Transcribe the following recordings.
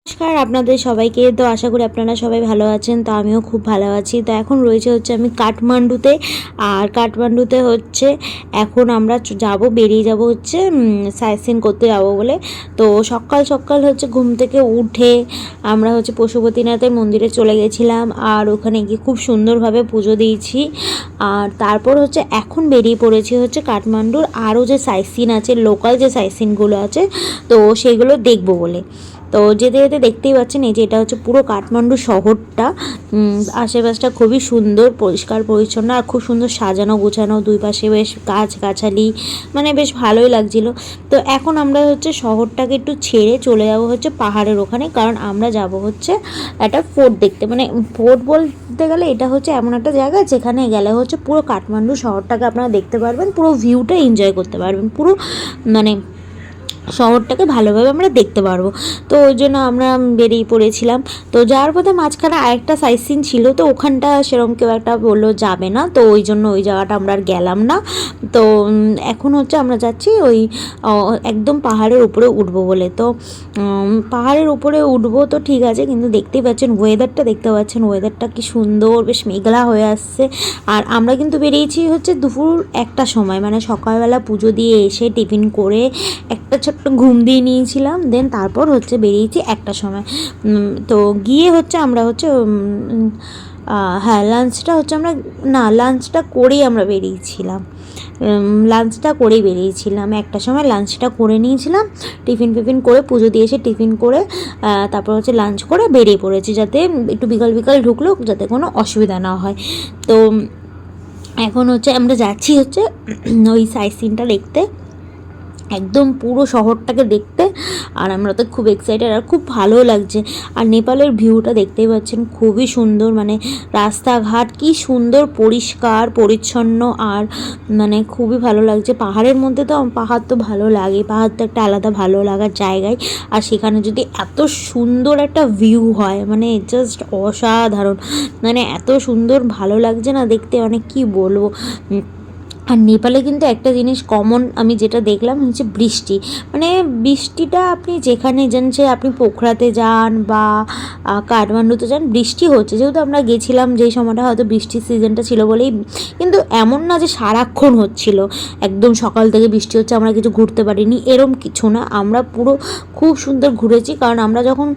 নমস্কার আপনাদের সবাইকে। তো আশা করি আপনারা সবাই ভালো আছেন। তো আমিও খুব ভালো আছি। তো এখন রয়েছে হচ্ছে আমি কাঠমান্ডুতে। আর কাঠমান্ডুতে হচ্ছে এখন আমরা বেরিয়ে যাব হচ্ছে সাইট সিন করতে যাব বলে। তো সকাল সকাল হচ্ছে ঘুম থেকে উঠে আমরা হচ্ছে পশুপতিনাথের মন্দিরে চলে গেছিলাম। আর ওখানে গিয়ে খুব সুন্দরভাবে পুজো দিয়েছি। আর তারপর হচ্ছে এখন বেরিয়ে পড়েছি হচ্ছে কাঠমান্ডুর আরও যে সাইট সিন আছে, লোকাল যে সাইট সিনগুলো আছে, তো সেগুলো দেখবো বলে। তো যেতে যেতে দেখতেই পাচ্ছেন এই যে এটা হচ্ছে পুরো কাঠমান্ডু শহরটা। আশেপাশটা খুবই সুন্দর, পরিষ্কার পরিচ্ছন্ন আর খুব সুন্দর সাজানো গোছানো, দুই পাশে বেশ গাছগাছালি, মানে বেশ ভালোই লাগছিল। তো এখন আমরা হচ্ছে শহরটাকে একটু ছেড়ে চলে যাব হচ্ছে পাহাড়ের ওখানে, কারণ আমরা যাব হচ্ছে একটা ফোর্ট দেখতে। মানে ফোর্ট বলতে গেলে এটা হচ্ছে এমন একটা জায়গা যেখানে গেলে হচ্ছে পুরো কাঠমান্ডু শহরটাকে আপনারা দেখতে পারবেন, পুরো ভিউটা এনজয় করতে পারবেন, পুরো মানে শহরটাকে ভালোভাবে আমরা দেখতে পারবো। তো ওই জন্য আমরা বেরিয়ে পড়েছিলাম। তো যাওয়ার পথে মাঝখানে আরেকটা সাইট সিন ছিল, তো ওখানটা সেরকম কেউ একটা বললো যাবে না, তো ওই জন্য ওই জায়গাটা আমরা আর গেলাম না। তো এখন হচ্ছে আমরা যাচ্ছি ওই একদম পাহাড়ের উপরে উঠবো বলে। তো পাহাড়ের উপরে উঠবো তো ঠিক আছে, কিন্তু দেখতেই পাচ্ছেন ওয়েদারটা কি সুন্দর, বেশ মেঘলা হয়ে আসছে। আর আমরা কিন্তু বেরিয়েছি হচ্ছে দুপুর 1টার সময়, মানে সকালবেলা পুজো দিয়ে এসে টিফিন করে একটা ছোট্ট ঘুম দিয়ে নিয়েছিলাম, দেন তারপর হচ্ছে বেরিয়েছি 1টার সময়। তো গিয়ে হচ্ছে আমরা হচ্ছে হ্যাঁ লাঞ্চটা করেই আমরা বেরিয়েছিলাম। লাঞ্চটা করেই বেরিয়েছিলাম 1টার সময়, লাঞ্চটা করে নিয়েছিলাম। টিফিন করে পুজো দিয়ে এসে টিফিন করে তারপর হচ্ছে লাঞ্চ করে বেরিয়ে পড়েছি, যাতে একটু বিকাল ঢুকলেও যাতে কোনো অসুবিধা না হয়। তো এখন হচ্ছে আমরা যাচ্ছি হচ্ছে ওই সাইট সিনটা দেখতে, একদম পুরো শহরটাকে দেখতে। আর আমরা তো খুব এক্সাইটেড, আর খুব ভালো লাগছে। আর নেপালের ভিউটা দেখতেই পাচ্ছেন, খুবই সুন্দর, মানে রাস্তাঘাট কি সুন্দর পরিষ্কার পরিচ্ছন্ন, আর মানে খুবই ভালো লাগছে। পাহাড়ের মধ্যে তো পাহাড় তো ভালো লাগে, পাহাড় তো একটা আলাদা ভালো লাগার জায়গায়। আর সেখানে যদি এত সুন্দর একটা ভিউ হয়, মানে জাস্ট অসাধারণ, মানে এত সুন্দর ভালো লাগছে না দেখতে, অনেক কি বলবো। আর নেপালে কিন্তু একটা জিনিস কমন আমি যেটা দেখলাম হচ্ছে বৃষ্টি। মানে বৃষ্টিটা আপনি যেখানে যান, সে আপনি পোখরাতে যান বা কাঠমান্ডুতে যান, বৃষ্টি হচ্ছে। যেহেতু আমরা গেছিলাম যেই সময়টা হয়তো বৃষ্টির সিজনটা ছিল বলেই, কিন্তু এমন না যে সারাক্ষণ হচ্ছিল, একদম সকাল থেকে বৃষ্টি হচ্ছে আমরা কিছু ঘুরতে পারিনি, এরম কিছু না। আমরা পুরো খুব সুন্দর ঘুরেছি, কারণ আমরা যখন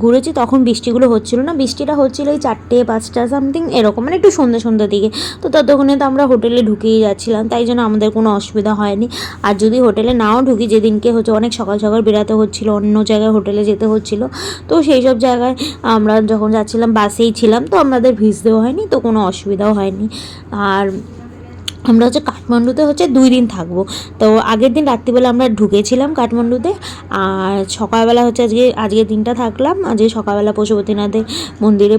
ঘুরেছি তখন বৃষ্টিগুলো হচ্ছিল না, বৃষ্টিটা হচ্ছিল এই 4টে 5টা সামথিং এরকম, মানে একটু সন্ধ্যার দিকে। তো ততক্ষণে তো আমরা হোটেলে ঢুকেই যাচ্ছিলাম, তাই জন্য আমাদের কোনো অসুবিধা হয়নি। আর যদি হোটেলে নাও ঢুকি, যেদিনকে হচ্ছে অনেক সকাল সকাল বেরাতে হচ্ছিলো, অন্য জায়গায় হোটেলে যেতে হচ্ছিলো, তো সেই সব জায়গায় আমরা যখন যাচ্ছিলাম বাসেই ছিলাম, তো আমাদের ভিজতেও হয়নি, তো কোনো অসুবিধাও হয়নি। আর আমরা হচ্ছে কাঠমান্ডুতে হচ্ছে 2 দিন থাকবো। তো আগের দিন রাত্রিবেলা আমরা ঢুকেছিলাম কাঠমান্ডুতে, আর সকালবেলা হচ্ছে আজকের দিনটা থাকলাম। আজকে সকালবেলা পশুপতিনাথের মন্দিরে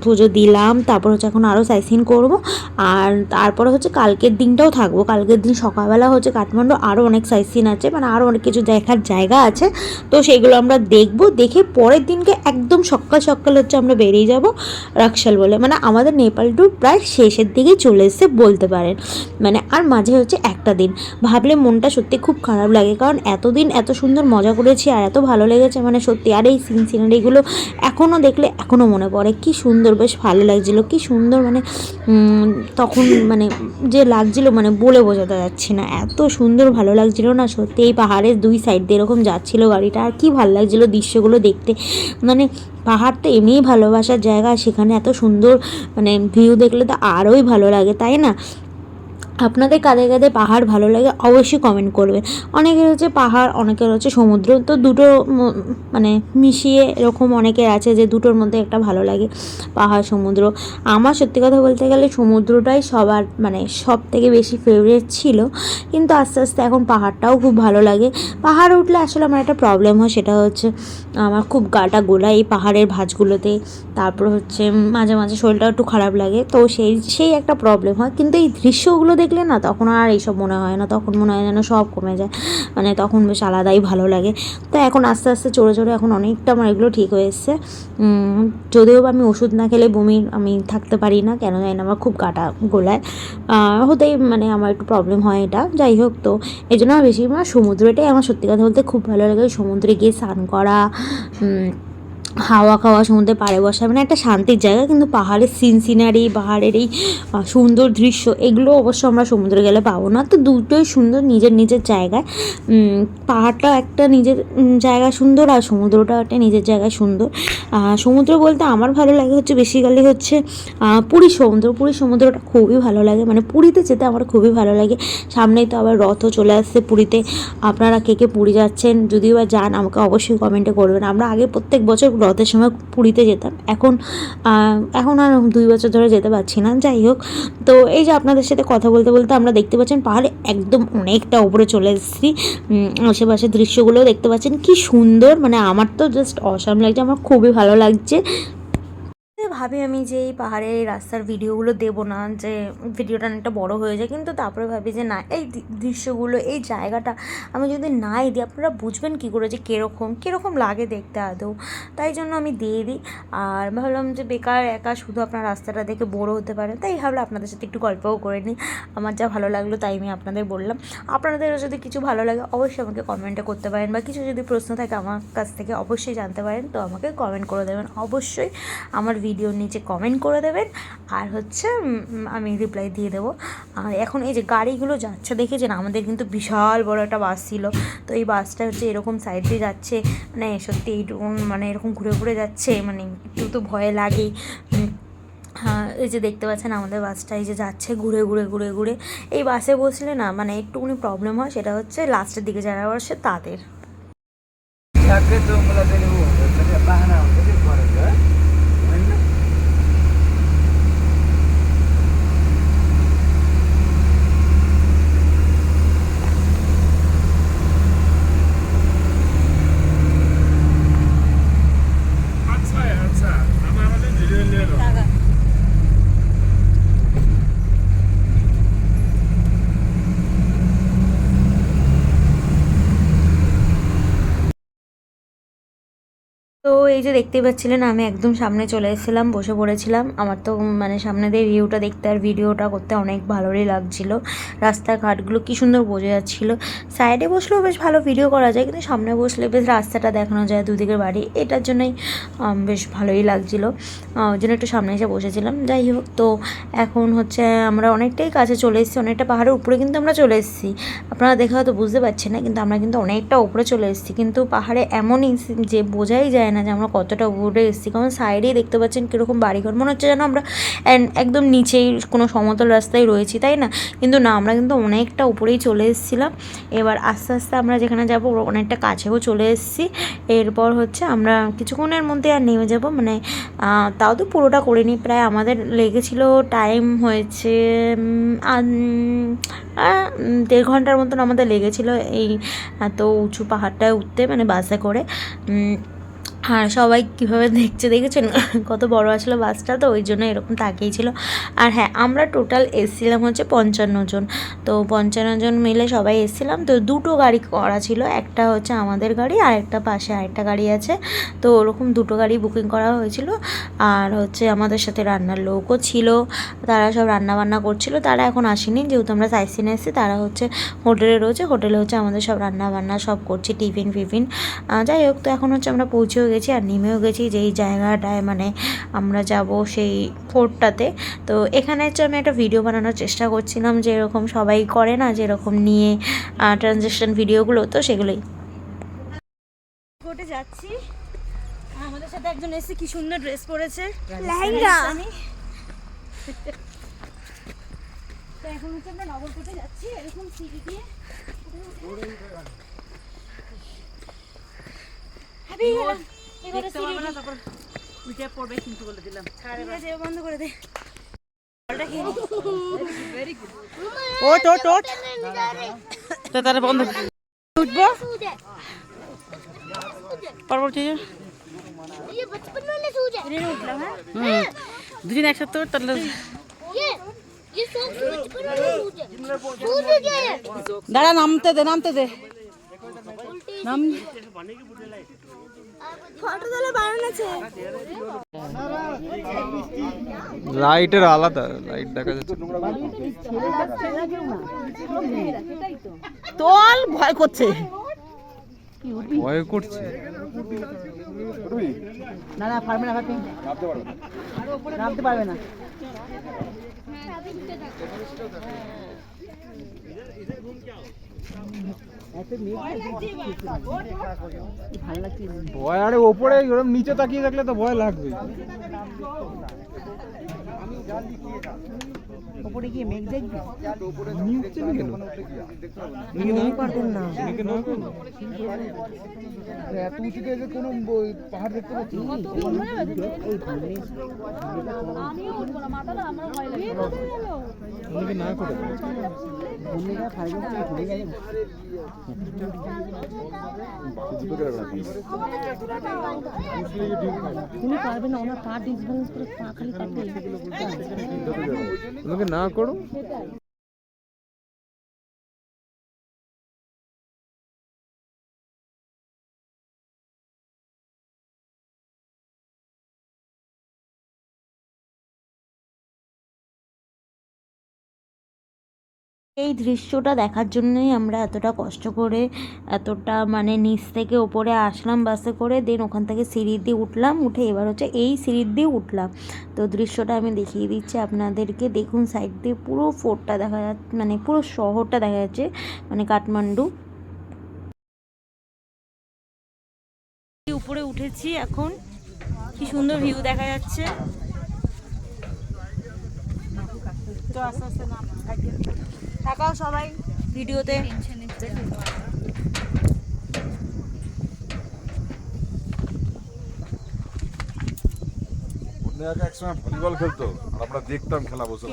পুজো দিলাম, তারপর হচ্ছে এখন আরও সাইট সিন করবো। আর তারপরে হচ্ছে কালকের দিনটাও থাকবো। কালকের দিন সকালবেলা হচ্ছে কাঠমান্ডু আরও অনেক সাইট সিন আছে, মানে আরও অনেক কিছু দেখার জায়গা আছে, তো সেইগুলো আমরা দেখবো। দেখে পরের দিনকে একদম সকাল সকাল হচ্ছে আমরা বেরিয়ে যাব রাক্সাল বলে। মানে আমাদের নেপাল ট্যুর প্রায় শেষের দিকেই চলে এসেছে বলতে পারেন। মানে আর মাঝে হচ্ছে একটা দিন, ভাবলে মনটা সত্যি খুব খারাপ লাগে, কারণ এতদিন এত সুন্দর মজা করেছি আর এত ভালো লেগেছে, মানে সত্যি। আর এই সিনারিগুলো এখনও দেখলে এখনও মনে পড়ে, কি সুন্দর, বেশ ভালো লাগছিলো, কি সুন্দর, মানে তখন মানে যে লাগছিলো, মানে বলে বোঝাতে যাচ্ছি না, এত সুন্দর ভালো লাগছিলো না সত্যি। এই পাহাড়ের 2 সাইড দিয়ে এরকম যাচ্ছিলো গাড়িটা, আর কি ভালো লাগছিলো দৃশ্যগুলো দেখতে। মানে পাহাড় তো এমনিই ভালোবাসার জায়গা, সেখানে এত সুন্দর মানে ভিউ দেখলে তো আরোই ভালো লাগে, তাই না? আপনাদের কাদের কাদের পাহাড় ভালো লাগে অবশ্যই কমেন্ট করবেন। অনেকের হচ্ছে পাহাড়, অনেকের হচ্ছে সমুদ্র, তো দুটো মানে মিশিয়ে এরকম অনেকের আছে যে দুটোর মধ্যে একটা ভালো লাগে, পাহাড় সমুদ্র। আমার সত্যি কথা বলতে গেলে সমুদ্রটাই সবার মানে সব থেকে বেশি ফেভারিট ছিল, কিন্তু আস্তে আস্তে এখন পাহাড়টাও খুব ভালো লাগে। পাহাড় উঠলে আসলে আমার একটা প্রবলেম হয়, সেটা হচ্ছে আমার খুব গাটা গোলায় এই পাহাড়ের ভাঁজগুলোতে, তারপর হচ্ছে মাঝে মাঝে শরীরটাও একটু খারাপ লাগে, তো সেই একটা প্রবলেম হয়। কিন্তু এই দৃশ্যগুলো দেখলে না তখন আর এইসব মনে হয় না, তখন মনে হয় যেন সব কমে যায়, মানে তখন বেশ আলাদাই ভালো লাগে। তো এখন আস্তে আস্তে চড়ে চড়ে এখন অনেকটা আমার এগুলো ঠিক হয়ে এসছে। যদিও বা আমি ওষুধ না খেলে বমির আমি থাকতে পারি না, কেন জানি না আমার খুব কাটা গোলায় হতেই মানে আমার একটু প্রবলেম হয় এটা। যাই হোক, তো এই জন্য আমার বেশি সমুদ্রটাই আমার সত্যি কথা বলতে খুব ভালো লাগে। সমুদ্রে গিয়ে স্নান করা, হাওয়া খাওয়া, সমুদ্রে পাড়ে বসা, মানে একটা শান্তির জায়গা। কিন্তু পাহাড়ের সিনারি, পাহাড়ের এই সুন্দর দৃশ্য, এগুলো অবশ্য আমরা সমুদ্রে গেলে পাবো না। তো দুটোই সুন্দর নিজের নিজের জায়গায়। পাহাড়টা একটা নিজের জায়গায় সুন্দর, আর সমুদ্রটাও একটা নিজের জায়গায় সুন্দর। সমুদ্র বলতে আমার ভালো লাগে হচ্ছে বেসিক্যালি হচ্ছে পুরীর সমুদ্র। পুরীর সমুদ্রটা খুবই ভালো লাগে, মানে পুরীতে যেতে আমার খুবই ভালো লাগে। সামনেই তো আবার রথও চলে আসছে পুরীতে। আপনারা কে কে পুরী যাচ্ছেন, যদিও বা যান আমাকে অবশ্যই কমেন্টে করবেন। আমরা আগে প্রত্যেক বছর রথের সময় পুরীতে যেতাম, এখন আর 2 বছর ধরে যেতে পারছি না। যাই হোক, তো এই যে আপনাদের সাথে কথা বলতে বলতে আমরা দেখতে পাচ্ছেন পাহাড়ে একদম অনেকটা উপরে চলে এসেছি। আশেপাশের দৃশ্যগুলোও দেখতে পাচ্ছেন কি সুন্দর, মানে আমার তো জাস্ট অসাম লাগছে, আমার খুবই ভালো লাগছে। ভাবি আমি যে এই পাহাড়ের রাস্তার ভিডিওগুলো দেবো না, যে ভিডিওটা অনেকটা বড় হয়ে যায়, কিন্তু তারপরে ভাবি যে না, এই দৃশ্যগুলো, এই জায়গাটা আমি যদি নাই দিই আপনারা বুঝবেন কী করে যে কীরকম লাগে দেখতে আদৌ। তাই জন্য আমি দিয়ে দিই। আর ভাবলাম যে বেকার একা শুধু আপনার রাস্তাটা দেখে বড় হতে পারে, তাই ভাবলাম আপনাদের সাথে একটু গল্পও করে নিই। আমার যা ভালো লাগলো তাই আমি আপনাদের বললাম। আপনাদেরও যদি কিছু ভালো লাগে অবশ্যই আমাকে কমেন্টে করতে পারেন, বা কিছু যদি প্রশ্ন থাকে আমার কাছ থেকে অবশ্যই জানতে পারেন, তো আমাকে কমেন্ট করে দেবেন। অবশ্যই আমার ভিডিওর নিচে কমেন্ট করে দেবেন, আর হচ্ছে আমি রিপ্লাই দিয়ে দেবো। আর এখন এই যে গাড়িগুলো যাচ্ছে দেখেছেন, আমাদের কিন্তু বিশাল বড় একটা বাস ছিল। তো এই বাসটা হচ্ছে এরকম সাইড দিয়ে যাচ্ছে, মানে সত্যি এইটুকু মানে এরকম ঘুরে ঘুরে যাচ্ছে, মানে একটু তো ভয় লাগে। হ্যাঁ, এই যে দেখতে পাচ্ছেন আমাদের বাসটা এই যে যাচ্ছে ঘুরে ঘুরে ঘুরে ঘুরে। এই বাসে বসলে না মানে একটুখানি প্রবলেম হয়, সেটা হচ্ছে লাস্টের দিকে যারা বসে তাদের। তো এই যে দেখতেই পাচ্ছিলেন আমি একদম সামনে চলে এসেছিলাম, বসে পড়েছিলাম। আমার তো মানে সামনে দিয়ে ভিউটা দেখতে আর ভিডিওটা করতে অনেক ভালোই লাগছিল। রাস্তাঘাটগুলো কী সুন্দর বোঝা যাচ্ছিল। সাইডে বসলেও বেশ ভালো ভিডিও করা যায়, কিন্তু সামনে বসলে বেশ রাস্তাটা দেখানো যায়, দুদিকের বাড়ি, এটার জন্যই বেশ ভালোই লাগছিলো। ওই জন্য একটু সামনে এসে বসেছিলাম। যাই হোক, তো এখন হচ্ছে আমরা অনেকটাই কাছে চলে এসেছি, অনেকটা পাহাড়ের উপরে কিন্তু আমরা চলে এসেছি। আপনারা দেখে হয়তো বুঝতে পারছেন না, কিন্তু আমরা কিন্তু অনেকটা উপরে চলে এসেছি। কিন্তু পাহাড়ে এমনই যে বোঝাই যায় না যে আমরা কতটা উপরে এসেছি, কারণ সাইডেই দেখতে পাচ্ছেন কীরকম বাড়িঘর, মনে হচ্ছে যেন আমরা একদম নিচেই কোনো সমতল রাস্তায় রয়েছি, তাই না? কিন্তু না, আমরা কিন্তু অনেকটা উপরেই চলে এসেছিলাম। এবার আস্তে আস্তে আমরা যেখানে যাবো অনেকটা কাছেও চলে এসেছি। এরপর হচ্ছে আমরা কিছুক্ষণের মধ্যে আর নেমে যাব, মানে তাও তো পুরোটা করিনি, প্রায় আমাদের লেগেছিল টাইম হয়েছে 1.5 ঘন্টার মতন আমাদের লেগেছিলো এই এত উঁচু পাহাড়টায় উঠতে, মানে বাসে করে। আর সবাই কীভাবে দেখেছেন কত বড় আসলে বাসটা, তো ওই জন্য এরকম তাকিয়েছিল। আর হ্যাঁ, আমরা টোটাল এসেছিলাম হচ্ছে 55 জন। তো 55 জন মিলে সবাই এসেছিলাম। তো 2টো গাড়ি করা ছিল, একটা হচ্ছে আমাদের গাড়ি আর একটা পাশে আরেকটা গাড়ি আছে। তো ওরকম 2টো গাড়ি বুকিং করা হয়েছিল। আর হচ্ছে আমাদের সাথে রান্নার লোকও ছিল, তারা সব রান্নাবান্না করছিল। তারা এখন আসেনি, যেহেতু আমরা সাইট সিনে এসেছি। তারা হচ্ছে হোটেলে রয়েছে, হোটেলে হচ্ছে আমাদের সব রান্নাবান্না সব করছে, টিফিন ফিফিন। যাই হোক, তো এখন হচ্ছে আমরা পৌঁছেও গেছি আর নেমেও গেছি যেই জায়গাটায় মানে আমরা যাব সেই ফোর্টটাতে। তো এখানে হচ্ছে আমি একটা ভিডিও বানানোর চেষ্টা করছিলাম, যে এরকম সবাই করে না, যেরকম নিয়ে ট্রানজেকশন ভিডিওগুলো, তো সেগুলোই ফোর্টে যাচ্ছি। আমাদের সাথে একজন এসে কি সুন্দর ড্রেস পরেছে, লেহেঙ্গা। তো এখন হচ্ছে আমরা নগরকোটে যাচ্ছি, এরকম সিঁড়ি দিয়ে। তারপর উঠে পড়বে কিন্তু বলে দিলাম, বন্ধ করে দে। বন্ধ উঠবো দুদিন একসাথে দাঁড়া, নামতে দে নাম। লাইটের আলাদা লাইট দেখা যাচ্ছে। তোল ভয় করছে, ভয় করছে। না পারবে না, নামতে পারবে না। ভয়, আরে ওপরে ওরকম নিচে তাকিয়ে থাকলে তো ভয় লাগবে। ওপরে গিয়ে মেঘ দেখবি, এত উঁচুতে কোনো পাহাড় দেখতে পাচ্ছি না করে তুমি পারবে না, ওনার পা ডিসব্যালেন্স করে পা খালি কাটবে। তোমাকে না করো। এই দৃশ্যটা দেখার জন্যই আমরা এতটা কষ্ট করে এতটা মানে নিচ থেকে ওপরে আসলাম বাসে করে, দেন ওখান থেকে সিঁড়ি দিয়ে উঠলাম, উঠে এবার হচ্ছে এই সিঁড়ি দিয়ে উঠলাম। তো দৃশ্যটা আমি দেখিয়ে দিচ্ছি আপনাদেরকে। দেখুন সাইড দিয়ে পুরো ফোর্টটা দেখা যাচ্ছে, মানে পুরো শহরটা দেখা যাচ্ছে, মানে কাঠমান্ডু। উপরে উঠেছি এখন, কি সুন্দর ভিউ দেখা যাচ্ছে। তো আস্তে আস্তে নাম থাকাও সবাই ভিডিওতে। একসময় ভলিবল খেলতো, আমরা দেখতাম খেলা বসে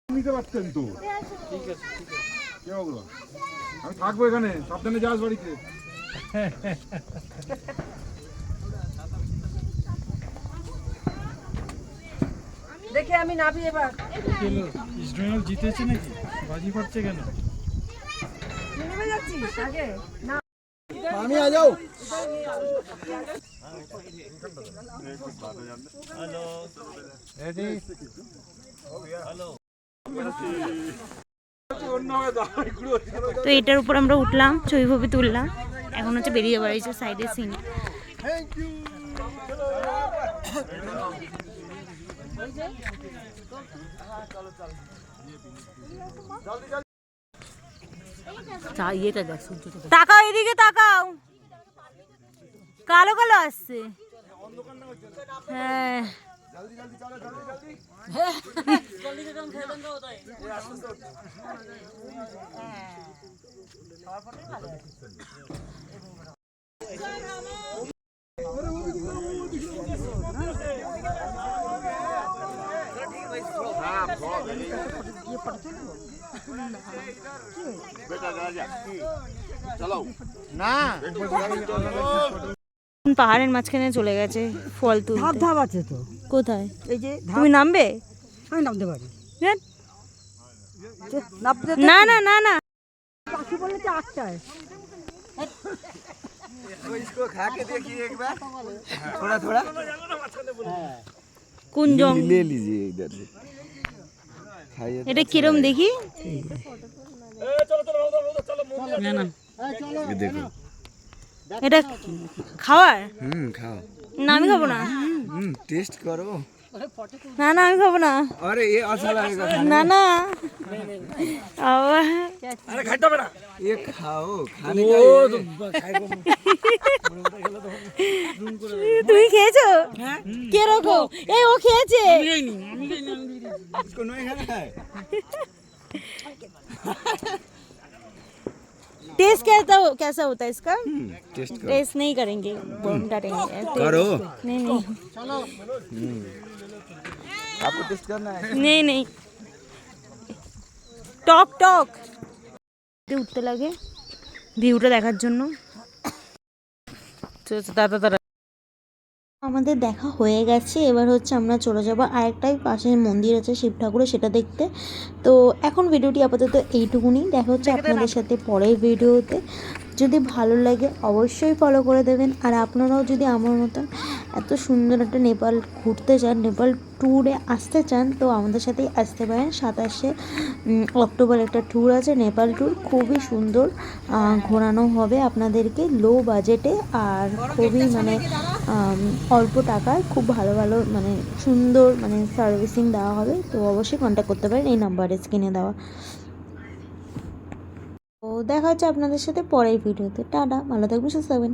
নিতে পারতেন তো। ঠিক আছে, আমি থাকবো এখানে, সাবধানে যাস বাড়িতে। দেখে আমি নাবি এবার। ইস্টবেঙ্গল জিতেছে নাকি? বাজি পড়ছে কেন? নেমে যাচ্ছিস আগে না, আমি আ যাও। Hello ready, hello. তো এটার উপর আমরা উঠলাম, ছবি ফবি তুললাম, এখন হচ্ছে বেরিয়ে যাবার এই যে সাইডের সিন। তাকাও এদিকে, তাকাও, কালো কালো আসছে। হ্যাঁ পাহাড়ের মাঝখানে চলে গেছে ফল তুলতে। ধাপ ধাপ আছে তো কোথায়? এই যে তুমি নামবে? আমি নামতে পারি না না না না, পাখি বললে যে 8টায়। কোন জং এটা কিরম দেখি? এটা খাওয়ার? খাও না আমি খাবো না। টেস্ট করো। না না আমি খাবো না। আরে এ अच्छा लगेगा। না না আরে খাইতে হবে না, ये खाओ, खाने का তুমি খেয়েছো? কিরকম? এই ও খেয়েছে। इसको नहीं खाना है। टेस्ट कैसा होता है इसका? टेस्ट करो। टेस्ट नहीं करेंगे, बोन डालेंगे। करो। नहीं नहीं आपको टेस्ट करना है? नहीं नहीं, টক টক উঠতে লাগে ভিউটা দেখার জন্য। দাদা দাদা আমাদের দেখা হয়ে গেছে, এবার হচ্ছে আমরা চলে যাবো আরেকটাই পাশে মন্দির আছে শিব ঠাকুরের, সেটা দেখতে। তো এখন ভিডিওটি আপাতত এইটুকুনি, দেখা হচ্ছে আপনাদের সাথে পরের ভিডিওতে। যদি ভালো লাগে অবশ্যই ফলো করে দেবেন। আর আপনারাও যদি আমার মতন এত সুন্দর একটা নেপাল ঘুরতে চান, নেপাল ট্যুরে আসতে চান, তো আমাদের সাথেই আসতে পারেন। 27শে অক্টোবর একটা ট্যুর আছে, নেপাল ট্যুর, খুবই সুন্দর, ঘোরানো হবে আপনাদেরকে লো বাজেটে আর খুবই মানে অল্প টাকায় খুব ভালো ভালো মানে সুন্দর মানে সার্ভিসিং দেওয়া হবে। তো অবশ্যই কন্ট্যাক্ট করতে পারেন এই নাম্বারে স্ক্রিনে দেওয়া। তো দেখা হচ্ছে আপনাদের সাথে পরের ভিডিওতে। টাটা, ভালো থাকবেন, সুস্থ থাকবেন।